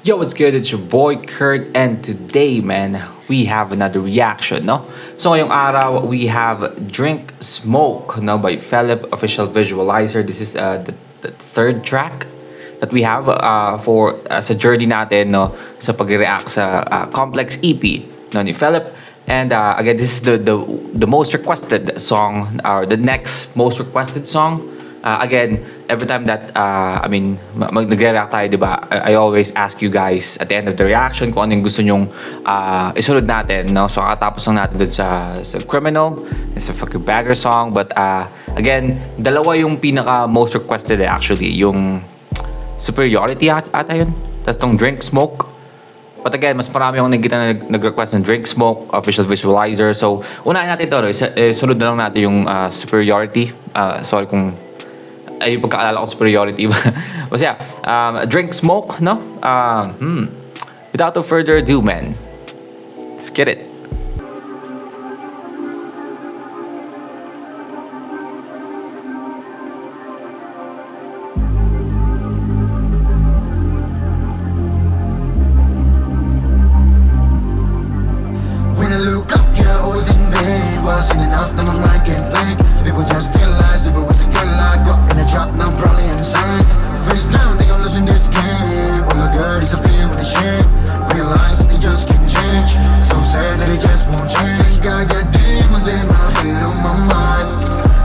Yo, what's good? It's your boy Kurt, and today, man, we have another reaction, no? So ngayong araw, we have Drink Smoke, no, by Philip Official Visualizer. This is the third track that we have for sa journey natin, no, sa pag-react sa Complex EP, no, ni Philip. And again, this is the most requested song, or the next most requested song. Again, every time that nagre-react tayo, di ba? I always ask you guys at the end of the reaction kung ano yung gusto nyong isunod natin, no? So kakatapos lang natin dun sa Criminal, sa Fuck You Bagger song. But again, dalawa yung pinaka most requested actually, yung Superiority ata yun, tapos tong Drink Smoke. But again, mas marami akong nakikita na nag-request ng Drink Smoke, Official Visualizer. So unahin natin ito, sunod na lang natin yung Superiority. Sorry kung ay yung pagkaalala ko Superiority. But yeah, Drink Smoke, no? Without further ado, man, let's get it. When I look up, you're always in vain. Wasn't enough, now my mind can't think. People just tell lies, if it was a girl I got in a trap, now I'm probably insane. Face down, they gon' lose in this game. All I got is a fear and a shame. Realize that they just can't change. So sad that it just won't change. I got demons in my head, on my mind.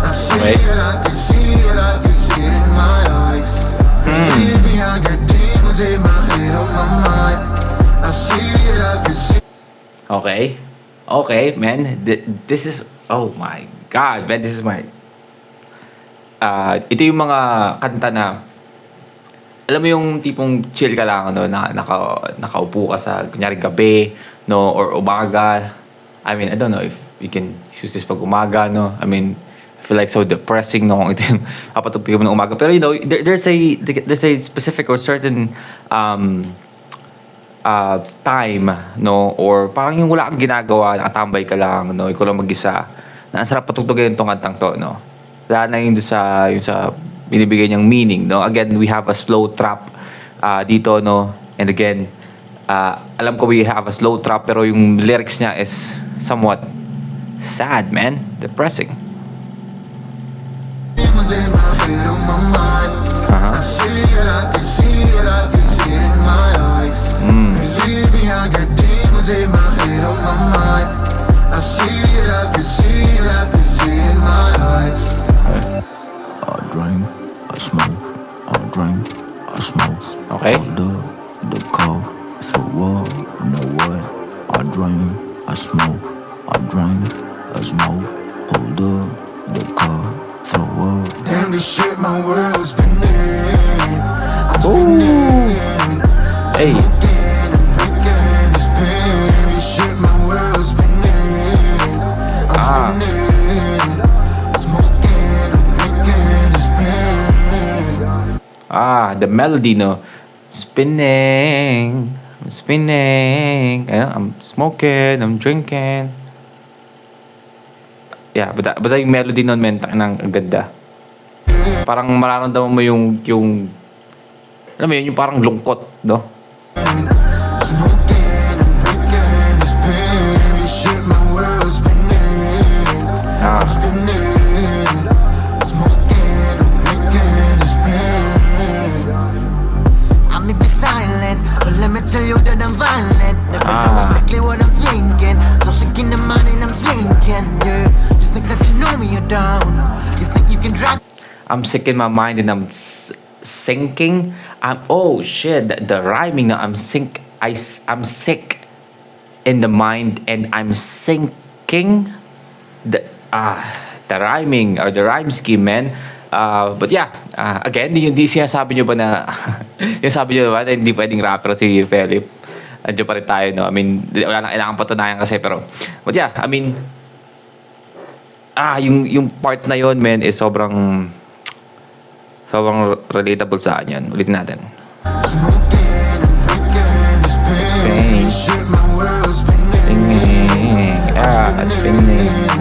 I see it, I can see it, I can see it in my eyes. Believe me, I got demons in my head, on my mind. I see it, I can see it. Okay, man. This is, oh my God, man. This is my, ito yung mga kanta na, alam mo yung tipong chill ka lang, no, nakaupo ka sa, kunyari gabi, no, or umaga. I mean, I don't know if you can use this pag umaga, no. I mean, I feel like so depressing, no, ito yung kapatugtog mo ng umaga. Pero, you know, there's a specific or certain, time, no, or parang yung wala kang ginagawa, nakatambay ka lang, no, ikaw lang mag-isa, na ang sarap patugtugin itong kantang to, no. Wala na yung sa binibigay niyang meaning, no. Again, we have a slow trap dito, no, and again, alam ko we have a slow trap, pero yung lyrics niya is somewhat sad, man, depressing. Demons in my head, on my mind. I see it, I can see it, I can see it in my eyes. Believe me, I got demons in my head, on my mind. I see it, I can see it, I can see it in my eyes. I drink, I smoke, I drink, I smoke. Okay. Hold up, the call, for what, you know what? I drink, I smoke, I drink, I smoke. Hold up, the call. Damn, this shit, my world's spinning. I'm spinning. Hey. Smoking and drinking this pain. This shit, my world's spinning. I'm spinning. Smoking and drinking this pain. The melody, no. Spinning, I'm spinning. I'm smoking, I'm drinking. Yeah, but yung melody nun, men, ang ganda. Parang mararamdaman mo yung alam mo yun, yung parang lungkot, no? I may be silent, but let me tell you that I'm violent. Never know exactly what I'm thinking. So sick in the mind and I'm sinking, yeah. You think that you know me, you're down. You think you can drag. I'm sick in my mind and I'm sinking. Oh shit, the rhyming na I'm sick in the mind and I'm sinking. The rhyming or the rhyme scheme, man. But yeah, again, hindi sinasabi nyo ba na sinasabi nyo ba na hindi pwedeng rapper si Philip? Andiyo pa rin tayo, no? I mean, wala nang kailangan patunayan kasi, pero but yeah, I mean, yung part na yon, man, is sobrang relatable sa akin yun. Ulit natin. Spinning. Spinning.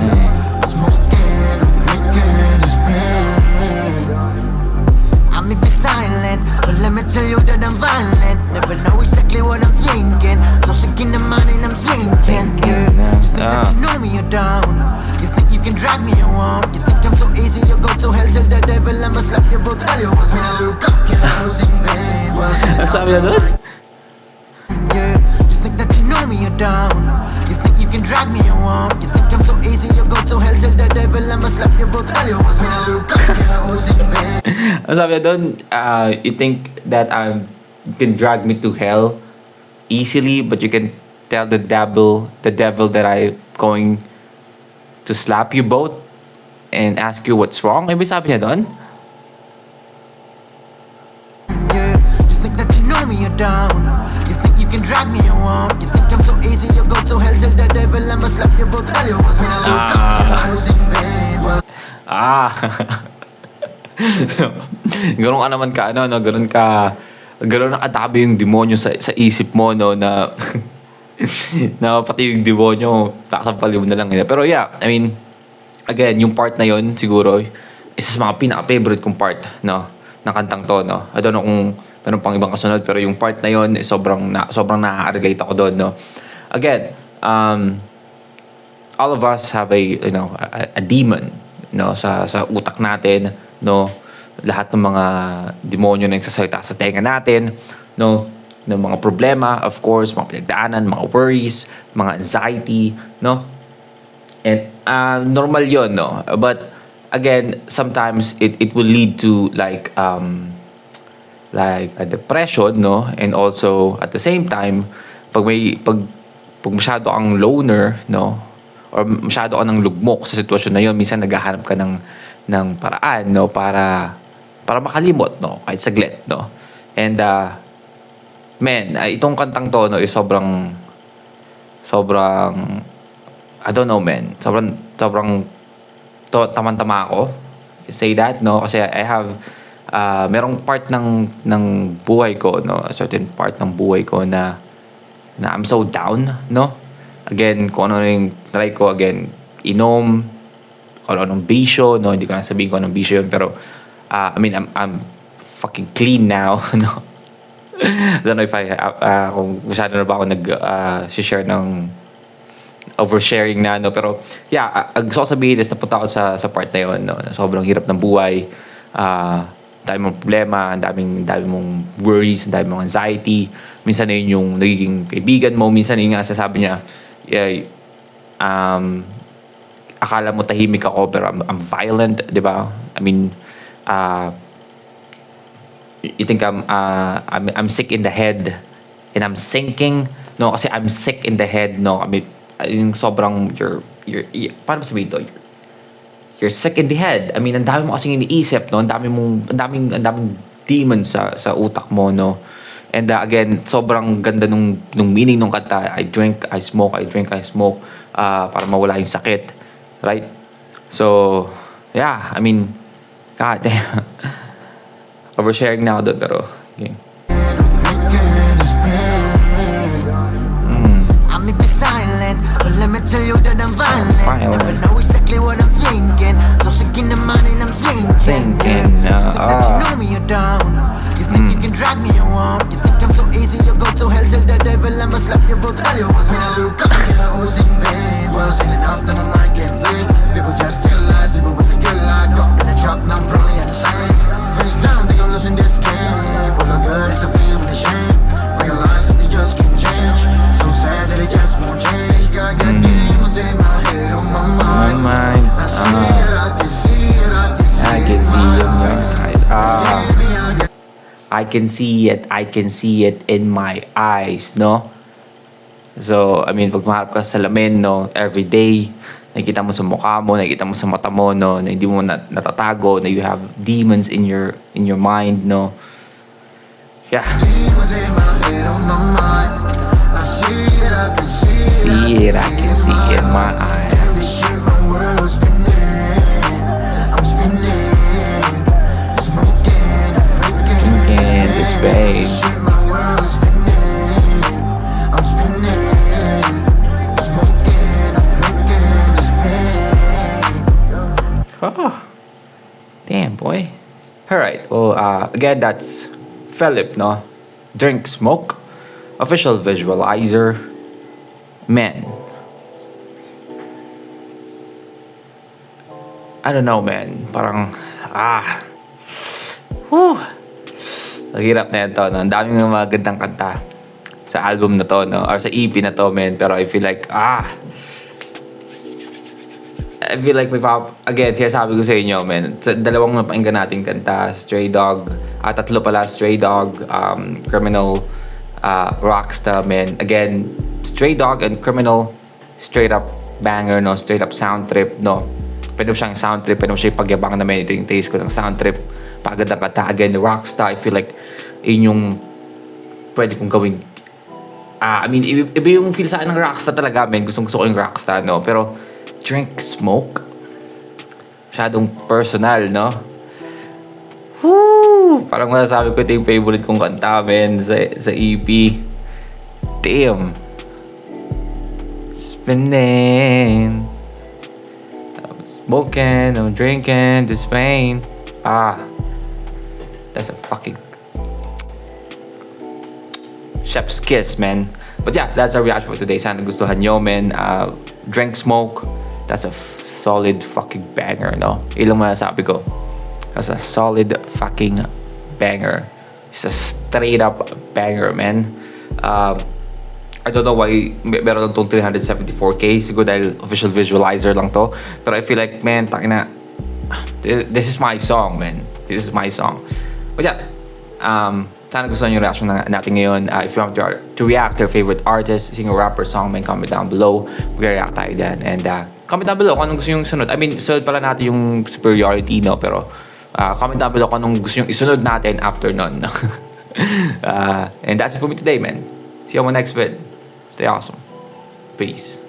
I may be silent, but let me tell you that I'm violent. Never know exactly tell you was when I look up, yeah, I was in vain. Wasn't Ang enough, sabi na doon? yeah. You think that you know me, you're down. You think you can drag me, you won't. You think I'm so easy, you go to hell till the devil. I'ma slap your boat, tell you was when I look up, yeah, I was in vain. Ang sabi na doon, you think that you can drag me to hell easily, but you can tell the devil that I'm going to slap you both and ask you what's wrong. Ibig sabi niya doon? Yeah, you think that you know me, you're down. You think you can drag me, you won't. You think I'm so easy, you go to hell till the devil. I'ma slap your boat, tell you was when I look up, yeah, I was in vain. Ah. Ganun ka naman ka, ano, no? Ganun na katabi yung demonyo sa isip mo, no, na na pati yung demonyo, kakapal mo na lang. Pero yeah, I mean, again, yung part na yon siguro, isa sa mga pinaka-favorite kong part, no, ng kantang to, no. I don't know kung meron pang ibang kasunod, pero yung part na yon, sobrang na-relate ako doon, no. Again, all of us have a demon, no, sa utak natin, no. Lahat ng mga demonyo na nagsasalita sa tenga natin, no, ng mga problema, of course, mga pinagdaanan, mga worries, mga anxiety, no. And normal yon, no. But again, sometimes it will lead to like a depression, no. And also at the same time, pag masyado kang loner, no, or masyado ka ng lugmok sa sitwasyon na yon, minsan naghahanap ka ng paraan, no, para makalimot, no, kahit saglit, no. And itong kantang to, no, is sobrang I don't know, man. Sobrang tamang-tama ako. Say that, no? Kasi I have merong part ng buhay ko, no? A certain part ng buhay ko na I'm so down, no? Again, kung ano yung try ko, again, inom, kung anong bisyo, no? Hindi ko na sabihin kung anong bisyo yun, pero I mean, I'm fucking clean now, no? I don't know if kung masyado na ba ako nag-share ng oversharing na, no, pero yeah, ang gusto ko sabihin is napunta ako sa part na yun, no, na sobrang hirap ng buhay, dami mong problema, ang dami mong worries, ang dami mong anxiety, minsan na yun yung nagiging kaibigan mo, minsan yun nga sasabi niya, akala mo tahimik ako pero I'm violent, di ba? I mean, you think I'm sick in the head and I'm sinking, no, kasi I'm sick in the head, no, I mean, yung sobrang paano sabihin to, you're sick in the head. I mean, ang dami mo kasing iniisip, no, ang daming demons sa utak mo, no. And again, sobrang ganda nung meaning nung kanta, I drink, I smoke, para mawala yung sakit, right? So yeah, I mean, God damn. Oversharing na ako doon, pero okay. I may be silent, but let me tell you that I'm violent. Violent. Never know exactly what I'm thinking. So sick in the mind and I'm sinking. Thinking, You think that you know me, you're down. You think you can drag me, you won't. You think I'm so easy, you go to hell till the devil. I'ma slap your boat, tell you was when I look up, yeah, I was in vain. Wasn't enough that my mind can think. People just tell lies, people was a good lie. Got in a trap, now I'm probably insane. Face down, think I'm losing this game. All I got is a fear and a shame. Realize that they just can't change. So sad that it just won't change. Got demons in my head, on my mind. I see it, I can see it, I can see it in your eyes. I can see it in my eyes, no? So, I mean, pag maharap ka sa salamin, no, every day, nakikita mo sa mukha mo, nakikita mo sa mata mo, no, na hindi mo natatago, na you have demons in your mind, no? Yeah. demons in my head, on my mind. I see it, I can see it. See it, I can see it in my eyes. Damn, this shit, my world's spinning. I'm spinning. Smoking, drinking. In this vein. Shit, my world's spinning. I'm spinning. Smoking, I'm drinking. This pain. Oh, damn, boy. Alright, well, again, that's Philip, no? Drink Smoke, official visualizer. Man, I don't know, man. Parang, Whew! Ang hirap na ito, no? Ang daming magandang kanta sa album na to, no? Or sa EP na to, man. Pero I feel like, may again, sinasabi ko sa inyo, man. Sa dalawang napakinggan nating kanta, Stray Dog, tatlo pala, Stray Dog, Criminal, Rockstar, man. Again, Stray Dog and Criminal, straight up banger, no? Straight up sound trip, no? Pwede mo siyang sound trip, pwede mo siyang pagyabang naman. Ito yung taste ko ng sound trip. Pagandang kanta. Again, Rockstar, I feel like, yun yung pwede kong gawin. Iba yung feel sa akin ng Rockstar talaga, man. Gusto ko yung Rockstar, no? Pero, Drink Smoke, masyadong personal, no? Woo! Parang masasabi ko ito yung favorite kong kanta, man, sa EP. Damn. Spinning. I'm smoking, I'm drinking this pain. That's a fucking chef's kiss, man. But yeah, that's our reaction for today. Sana gustuhan nyo, man. Drink Smoke, that's a solid fucking banger, no? Ilang masasabi ko. That's a solid fucking banger. It's a straight up banger, man. I don't know why meron lang itong 374k. Siguro dahil official visualizer lang to. Pero I feel like, man, this is my song, man. This is my song. But yeah, sana gusto nyo yung reaction natin ngayon. If you want to react to your favorite artist, singer, rapper, song, man, comment down below. Mag-react tayo dyan. And comment down below kung anong gusto yung sunod. Sunod pala natin yung superiority, no? Pero comment down below kung anong gusto yung isunod natin after nun. And that's it for me today, man. See you on my next vid. Stay awesome. Peace.